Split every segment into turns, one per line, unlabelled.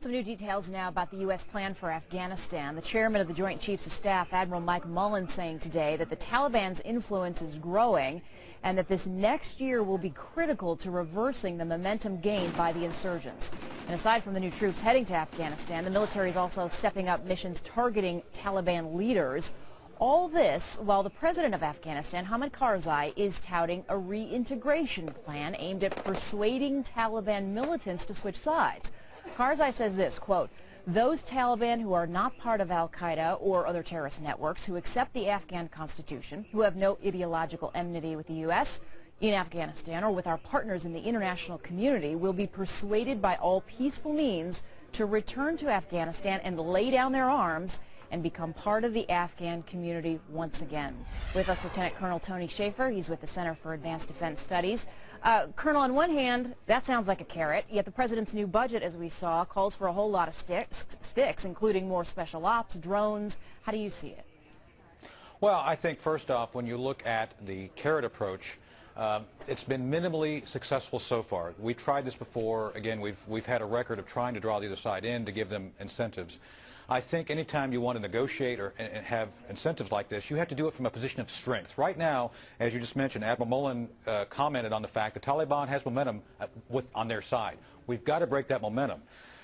Some new details now about the U.S. plan for Afghanistan. The chairman of the Joint Chiefs of Staff, Admiral Mike Mullen, saying today that the Taliban's influence is growing and that this next year will be critical to reversing the momentum gained by the insurgents. And aside from the new troops heading to Afghanistan, the military is also stepping up missions targeting Taliban leaders. All this while the president of Afghanistan, Hamid Karzai, is touting a reintegration plan aimed at persuading Taliban militants to switch sides. Karzai says this, quote, "Those Taliban who are not part of al-Qaeda or other terrorist networks, who accept the Afghan constitution, who have no ideological enmity with the U.S. in Afghanistan or with our partners in the international community, will be persuaded by all peaceful means to return to Afghanistan and lay down their arms and become part of the Afghan community once again." With us, Lieutenant Colonel Tony Schaefer. He's with the Center for Advanced Defense Studies. Colonel, on one hand, that sounds like a carrot, yet the president's new budget, as we saw, calls for a whole lot of sticks, including more special ops, drones. How do you see it?
Well, I think first off, when you look at the carrot approach, it's been minimally successful so far. We tried this before. Again, we've had a record of trying to draw the other side in to give them incentives. I think anytime you want to negotiate and have incentives like this, you have to do it from a position of strength. Right now, as you just mentioned, Admiral Mullen commented on the fact the Taliban has momentum on their side. We've got to break that momentum.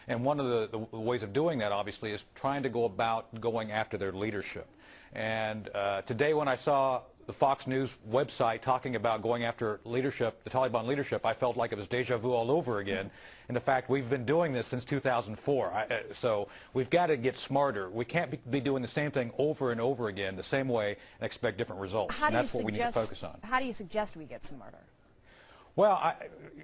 And one of the ways of doing that, obviously, is trying to go about going after their leadership. And today when I saw the Fox News website talking about going after leadership, the Taliban leadership, I felt like it was deja vu all over again. And the fact we've been doing this since 2004. So we've got to get smarter. We can't be doing the same thing over and over again the same way and expect different results. And that's what we need to focus on.
How do you suggest we get smarter?
Well,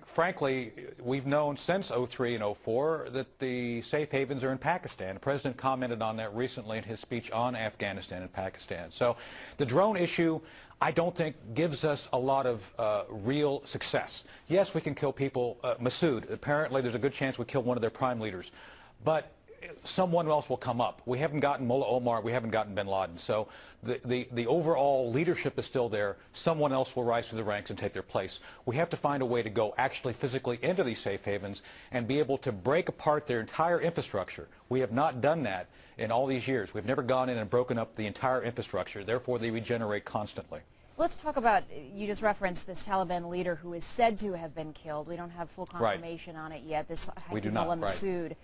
frankly, we've known since 03 and 04 that the safe havens are in Pakistan. The president commented on that recently in his speech on Afghanistan and Pakistan. So the drone issue, I don't think, gives us a lot of real success. Yes, we can kill people. Massoud, apparently there's a good chance we kill one of their prime leaders. But someone else will come up. We haven't gotten Mullah Omar. We haven't gotten bin Laden. So the overall leadership is still there. Someone else will rise to the ranks and take their place. We have to find a way to go actually physically into these safe havens and be able to break apart their entire infrastructure. We have not done that in all these years. We've never gone in and broken up the entire infrastructure. Therefore, they regenerate constantly.
Let's talk about, you just referenced this Taliban leader who is said to have been killed. We don't have full confirmation on it yet. This Mullah Massoud.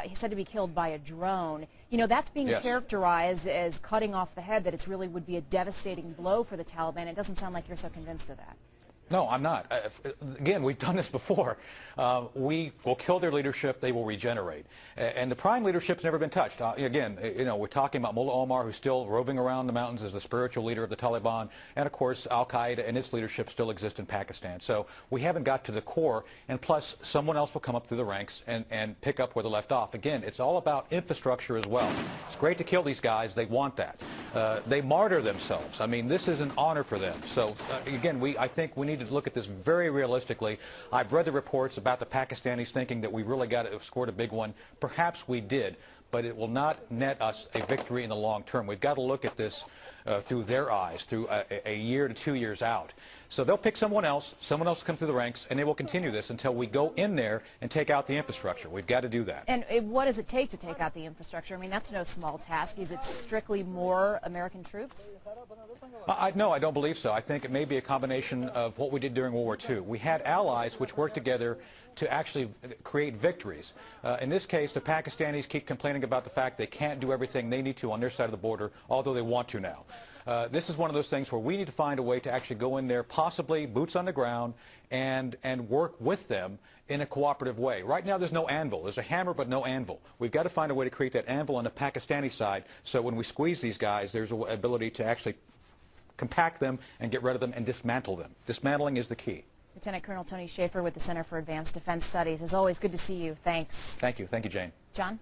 He's said to be killed by a drone. You know, that's being characterized as cutting off the head, that it really would be a devastating blow for the Taliban. It doesn't sound like you're so convinced of that.
No, I'm not. Again, we've done this before. We will kill their leadership. They will regenerate. And the prime leadership's never been touched. Again, you know, we're talking about Mullah Omar, who's still roving around the mountains as the spiritual leader of the Taliban. And, of course, al-Qaeda and its leadership still exist in Pakistan. So we haven't got to the core. And plus, someone else will come up through the ranks and pick up where they left off. Again, it's all about infrastructure as well. It's great to kill these guys. They want that. They martyr themselves. I mean, this is an honor for them. So, again, I think we need to look at this very realistically. I've read the reports about the Pakistanis thinking that we really scored a big one. Perhaps we did, but it will not net us a victory in the long term. We've got to look at this through their eyes, through a year to 2 years out. So they'll pick someone else come through the ranks, and they will continue this until we go in there and take out the infrastructure. We've got to do that.
And what does it take to take out the infrastructure? I mean, that's no small task. Is it strictly more American troops?
No, I don't believe so. I think it may be a combination of what we did during World War II. We had allies which worked together to actually create victories. In this case, the Pakistanis keep complaining about the fact they can't do everything they need to on their side of the border, although they want to now. This is one of those things where we need to find a way to actually go in there, possibly boots on the ground, and work with them in a cooperative way. Right now there's no anvil. There's a hammer but no anvil. We've got to find a way to create that anvil on the Pakistani side so when we squeeze these guys, there's an ability to actually compact them and get rid of them and dismantle them. Dismantling is the key.
Lieutenant Colonel Tony Schaefer with the Center for Advanced Defense Studies. As always, good to see you. Thanks.
Thank you. Thank you, Jane.
John?